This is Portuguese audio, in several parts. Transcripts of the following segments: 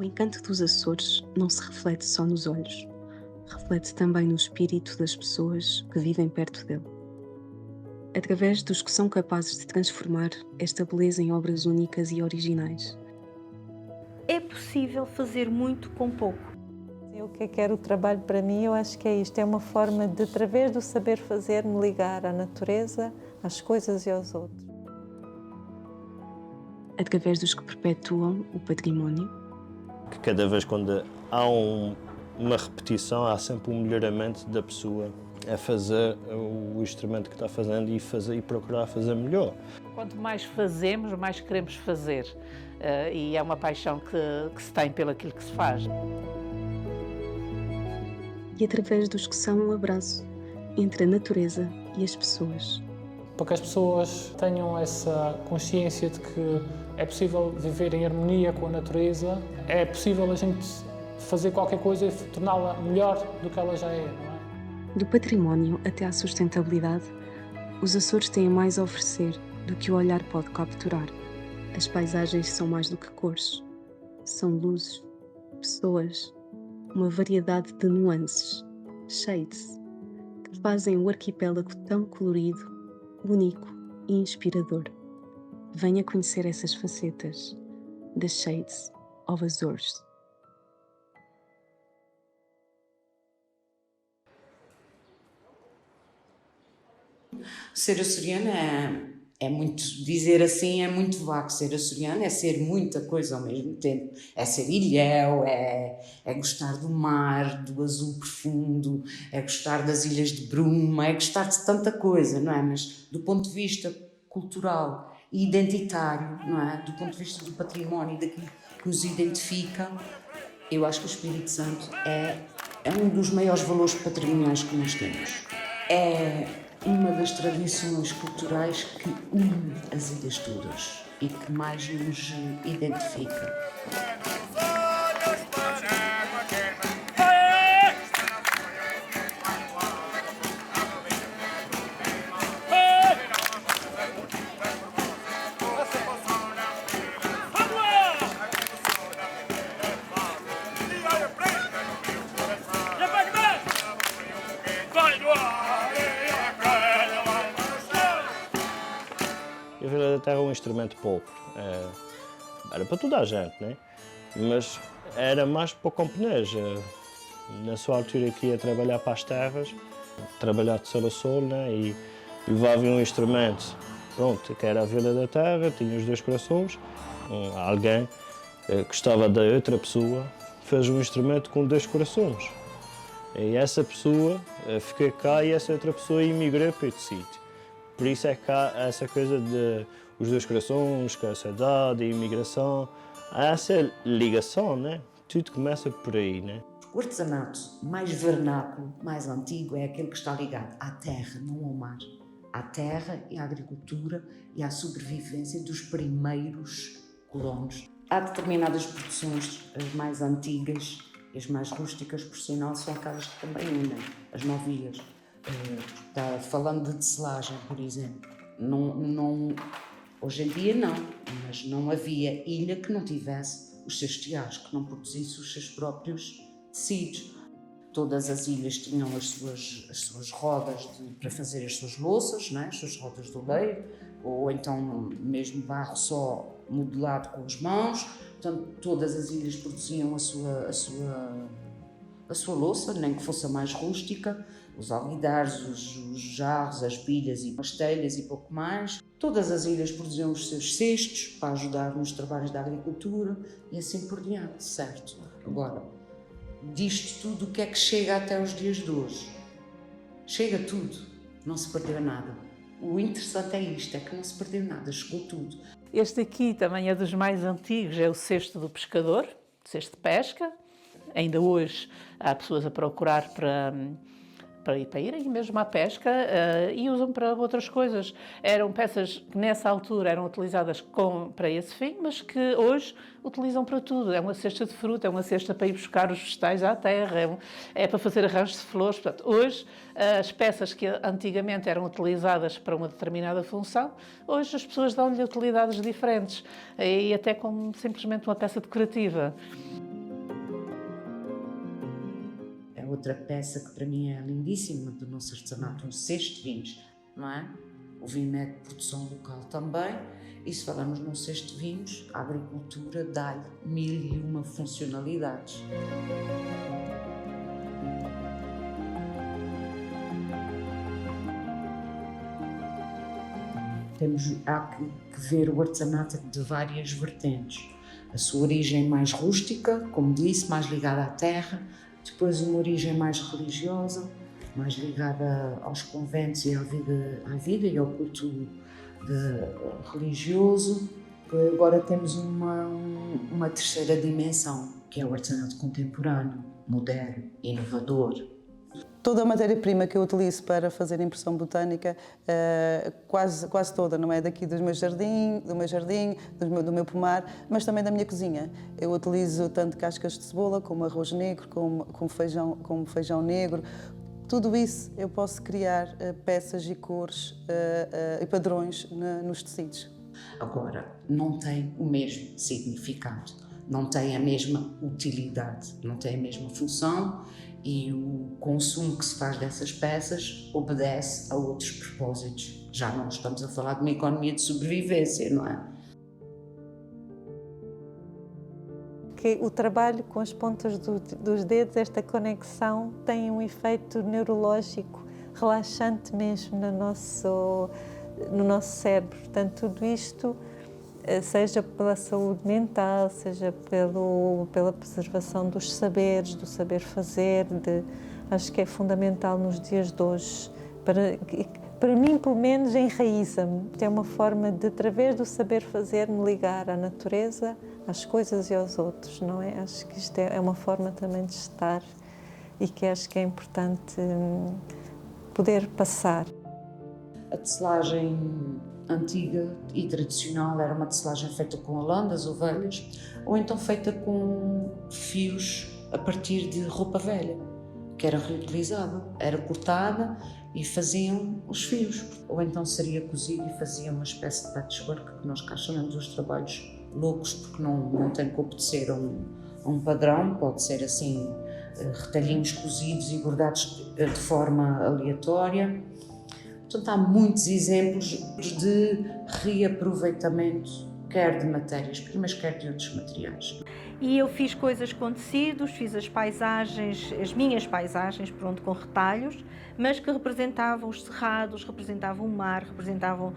encanto dos Açores não se reflete só nos olhos, reflete também no espírito das pessoas que vivem perto dele. Através dos que são capazes de transformar esta beleza em obras únicas e originais. É possível fazer muito com pouco. O que é que era o trabalho para mim? Eu acho que é isto, é uma forma de, através do saber fazer, me ligar à natureza, às coisas e aos outros. Através dos que perpetuam o património. Que cada vez quando há uma repetição, há sempre um melhoramento da pessoa a fazer o instrumento que está fazendo e procurar fazer melhor. Quanto mais fazemos, mais queremos fazer. E é uma paixão que se tem pelo aquilo que se faz. E através dos que são um abraço entre a natureza e as pessoas. Para que as pessoas tenham essa consciência de que é possível viver em harmonia com a natureza, é possível a gente fazer qualquer coisa e torná-la melhor do que ela já é, não é? Do património até à sustentabilidade, os Açores têm mais a oferecer do que o olhar pode capturar. As paisagens são mais do que cores. São luzes, pessoas, uma variedade de nuances, shades, que fazem o arquipélago tão colorido, único e inspirador. Venha conhecer essas facetas, The Shades of Azores. Ser açoriana é muito, dizer assim é muito vago. Ser açoriana é ser muita coisa ao mesmo tempo. É ser ilhéu, é gostar do mar, do azul profundo, é gostar das ilhas de Bruma, é gostar de tanta coisa, não é? Mas do ponto de vista cultural e identitário, não é? Do ponto de vista do património e daquilo que nos identifica, eu acho que o Espírito Santo é um dos maiores valores patrimoniais que nós temos. É uma das tradições culturais que une as ilhas todas e que mais nos identifica. A Vila da Terra é um instrumento pobre, era para toda a gente, né? Mas era mais para o camponês. Na sua altura que ia trabalhar para as terras, trabalhar de sol a sol, né? E levava um instrumento, pronto, que era a Vila da Terra, tinha os dois corações, alguém gostava da outra pessoa, fez um instrumento com dois corações. E essa pessoa ficou cá e essa outra pessoa emigrou para outro sítio. Por isso é que há essa coisa de os dois corações, com a saudade, a imigração, há essa ligação, né? Tudo começa por aí, né? O artesanato mais vernáculo, mais antigo, é aquele que está ligado à terra, não ao mar. À terra e à agricultura e à sobrevivência dos primeiros colonos. Há determinadas produções, as mais antigas e as mais rústicas, por sinal, são aquelas que também unem, as novilhas. Falando de tecelagem, por exemplo, hoje em dia não, mas não havia ilha que não tivesse os seus teares, que não produzisse os seus próprios tecidos. Todas as ilhas tinham as suas rodas para fazer as suas louças, né? As suas rodas de oleiro, ou então mesmo barro só modelado com as mãos. Portanto, todas as ilhas produziam a sua louça, nem que fosse a mais rústica, os alguidares, os jarros, as pilhas e as telhas e pouco mais. Todas as ilhas produziam os seus cestos para ajudar nos trabalhos da agricultura e assim por diante, certo? Agora, disto tudo, o que é que chega até os dias de hoje? Chega tudo, não se perdeu nada. O interessante é isto, é que não se perdeu nada, chegou tudo. Este aqui também é dos mais antigos, é o cesto do pescador, cesto de pesca. Ainda hoje há pessoas a procurar para irem mesmo à pesca e usam para outras coisas. Eram peças que nessa altura eram utilizadas para esse fim, mas que hoje utilizam para tudo. É uma cesta de fruta, é uma cesta para ir buscar os vegetais à terra, é para fazer arranjos de flores. Portanto, hoje, as peças que antigamente eram utilizadas para uma determinada função, hoje as pessoas dão-lhe utilidades diferentes e até como simplesmente uma peça decorativa. outra peça que para mim é lindíssima do nosso artesanato, um cesto de vinhos, não é? O vinho é de produção local também, e se falamos num cesto de vinhos, a agricultura dá-lhe 1001 funcionalidades. Há que ver o artesanato de várias vertentes. A sua origem mais rústica, como disse, mais ligada à terra, depois uma origem mais religiosa, mais ligada aos conventos e à vida e ao culto religioso. Agora temos uma terceira dimensão, que é o artesanato contemporâneo, moderno, inovador. Toda a matéria-prima que eu utilizo para fazer impressão botânica, quase toda, não é daqui do meu jardim, do meu pomar, mas também da minha cozinha. Eu utilizo tanto cascas de cebola, como arroz negro, como feijão negro. Tudo isso eu posso criar peças e cores e padrões nos tecidos. Agora, não tem o mesmo significado, não tem a mesma utilidade, não tem a mesma função, e o consumo que se faz dessas peças obedece a outros propósitos. Já não estamos a falar de uma economia de sobrevivência, não é? Que o trabalho com as pontas dos dedos, esta conexão, tem um efeito neurológico relaxante mesmo no nosso cérebro. Portanto, tudo isto, seja pela saúde mental, seja pela preservação dos saberes, do saber fazer, acho que é fundamental nos dias de hoje. Para mim, pelo menos, enraiza-me. É uma forma de, através do saber fazer, me ligar à natureza, às coisas e aos outros, não é? Acho que isto é uma forma também de estar e que acho que é importante poder passar. A tecelagem antiga e tradicional era uma tecelagem feita com lã das ovelhas ou então feita com fios a partir de roupa velha, que era reutilizada, era cortada e faziam os fios. Ou então seria cozido e fazia uma espécie de patchwork, que nós cá chamamos os trabalhos loucos, porque não tem que obedecer a um padrão, pode ser assim, retalhinhos cozidos e bordados de forma aleatória. Portanto, há muitos exemplos de reaproveitamento, quer de matérias-primas, quer de outros materiais. E eu fiz coisas com tecidos, fiz as minhas paisagens, pronto, com retalhos, mas que representavam os cerrados, representavam o mar, representavam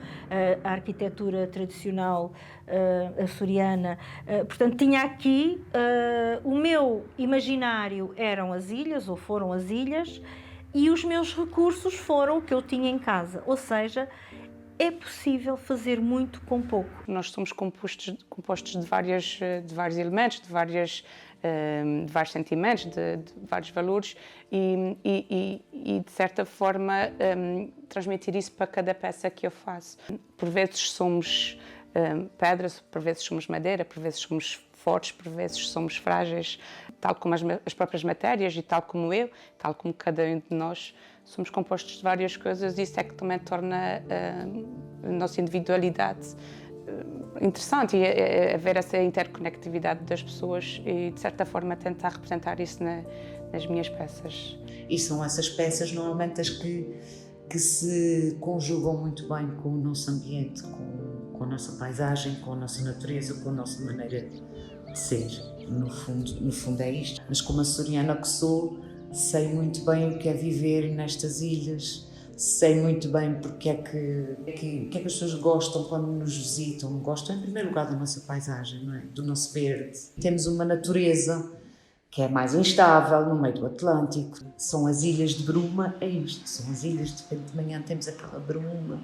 a arquitetura tradicional açoriana. Portanto, tinha aqui, o meu imaginário eram as ilhas, ou foram as ilhas, e os meus recursos foram o que eu tinha em casa, ou seja, é possível fazer muito com pouco. Nós somos compostos de vários elementos, de vários sentimentos, de vários valores e de certa forma transmitir isso para cada peça que eu faço. Por vezes somos pedras, por vezes somos madeira, por vezes somos fortes, por vezes somos frágeis, tal como as próprias matérias e tal como eu, tal como cada um de nós, somos compostos de várias coisas e isso é que também torna a nossa individualidade interessante e ver essa interconectividade das pessoas e, de certa forma, tentar representar isso nas minhas peças. E são essas peças, normalmente, as que se conjugam muito bem com o nosso ambiente, com a nossa paisagem, com a nossa natureza, com a nossa maneira de ser. No fundo é isto. Mas como açoriana que sou, sei muito bem o que é viver nestas ilhas, sei muito bem porque é que as pessoas gostam quando nos visitam. Gostam, em primeiro lugar, da nossa paisagem, não é? Do nosso verde. Temos uma natureza que é mais instável, no meio do Atlântico. São as ilhas de bruma, é isto. São as ilhas, de repente de manhã temos aquela bruma,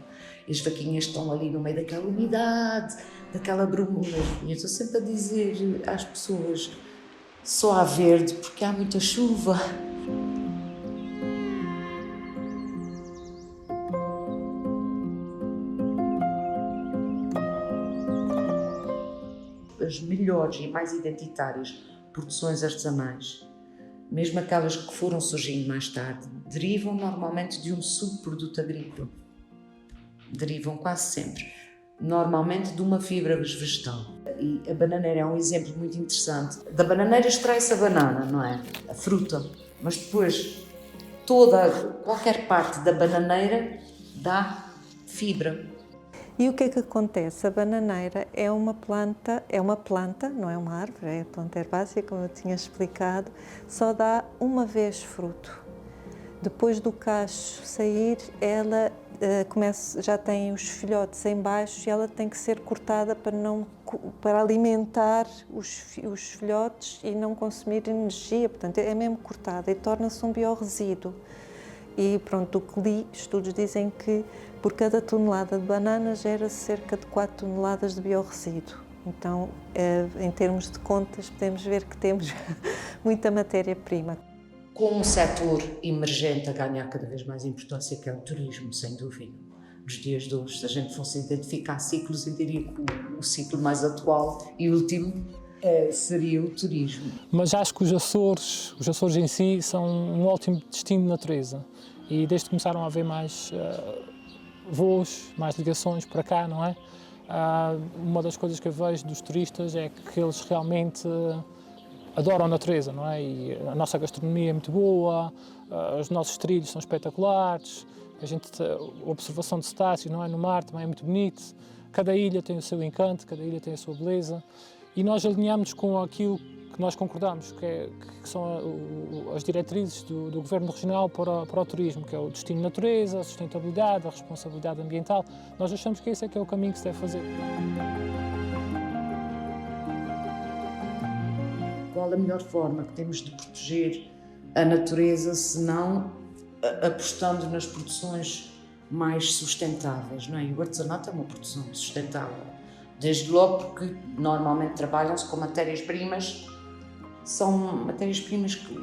e as vaquinhas estão ali no meio daquela umidade, daquela bruma. E eu estou sempre a dizer às pessoas, só há verde porque há muita chuva. As melhores e mais identitárias produções artesanais, mesmo aquelas que foram surgindo mais tarde, derivam normalmente de um subproduto agrícola. Derivam quase sempre normalmente de uma fibra vegetal. E a bananeira é um exemplo muito interessante. Da bananeira extrai-se a banana, não é? A fruta. Mas depois, qualquer parte da bananeira dá fibra. E o que é que acontece? A bananeira é uma planta, não é uma árvore, é a planta herbácea, como eu tinha explicado, só dá uma vez fruto. Depois do cacho sair, ela já tem os filhotes em baixo e ela tem que ser cortada para alimentar os filhotes e não consumir energia, portanto é mesmo cortada e torna-se um biorresíduo. E pronto, o que li, estudos dizem que por cada tonelada de banana gera cerca de 4 toneladas de biorresíduo. Então, em termos de contas, podemos ver que temos muita matéria-prima. Com um setor emergente a ganhar cada vez mais importância, que é o turismo, sem dúvida. Nos dias de hoje, se a gente fosse identificar ciclos, eu diria que o ciclo mais atual e último seria o turismo. Mas acho que os Açores em si, são um ótimo destino de natureza. E desde que começaram a haver mais voos, mais ligações para cá, não é? Uma das coisas que eu vejo dos turistas é que eles realmente adoram a natureza, não é? E a nossa gastronomia é muito boa, os nossos trilhos são espetaculares, a observação de cetáceos, não é? No mar também é muito bonito. Cada ilha tem o seu encanto, cada ilha tem a sua beleza. E nós alinhamos com aquilo que nós concordamos, que são as diretrizes do Governo Regional para o turismo, que é o destino de natureza, a sustentabilidade, a responsabilidade ambiental. Nós achamos que esse é que é o caminho que se deve fazer. Qual a melhor forma que temos de proteger a natureza, se não apostando nas produções mais sustentáveis, não é? E o artesanato é uma produção sustentável. Desde logo porque normalmente trabalham-se com matérias-primas, são matérias-primas que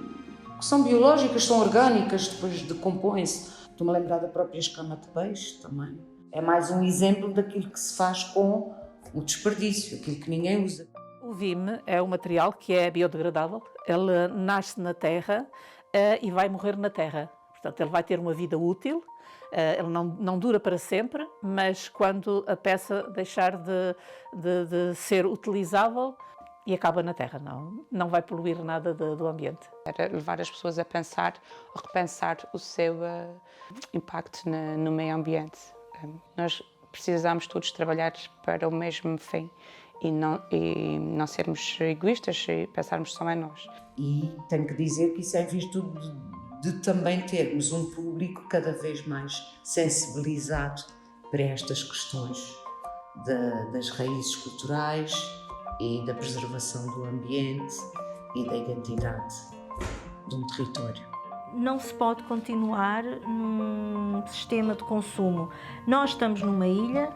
são biológicas, são orgânicas, depois decompõem-se. Estou-me a lembrar da própria escama de peixe também. É mais um exemplo daquilo que se faz com o desperdício, aquilo que ninguém usa. O vime é um material que é biodegradável, ele nasce na terra e vai morrer na terra. Portanto, ele vai ter uma vida útil, ele não dura para sempre, mas quando a peça deixar de ser utilizável e acaba na terra, não vai poluir nada do ambiente. Era levar as pessoas a pensar, a repensar o seu impacto no meio ambiente. Nós precisamos todos trabalhar para o mesmo fim. E não sermos egoístas e pensarmos só em nós. E tenho que dizer que isso é em virtude de também termos um público cada vez mais sensibilizado para estas questões das raízes culturais e da preservação do ambiente e da identidade de um território. Não se pode continuar num sistema de consumo. Nós estamos numa ilha,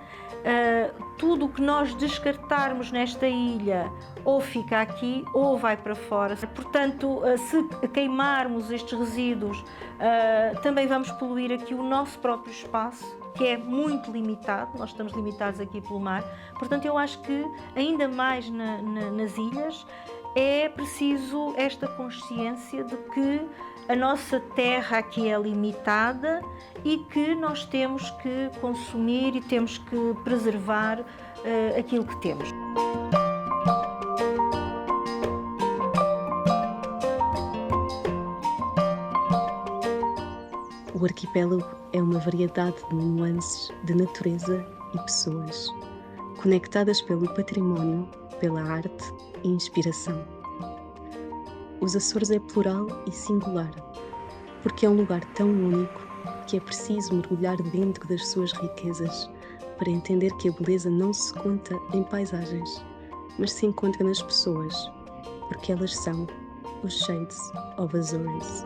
tudo o que nós descartarmos nesta ilha ou fica aqui ou vai para fora. Portanto, se queimarmos estes resíduos, também vamos poluir aqui o nosso próprio espaço, que é muito limitado, nós estamos limitados aqui pelo mar. Portanto, eu acho que ainda mais nas ilhas é preciso esta consciência de que a nossa terra aqui é limitada e que nós temos que consumir e temos que preservar aquilo que temos. O arquipélago é uma variedade de nuances de natureza e pessoas, conectadas pelo património, pela arte e inspiração. Os Açores é plural e singular, porque é um lugar tão único que é preciso mergulhar dentro das suas riquezas para entender que a beleza não se conta em paisagens, mas se encontra nas pessoas, porque elas são os Shades of Azores.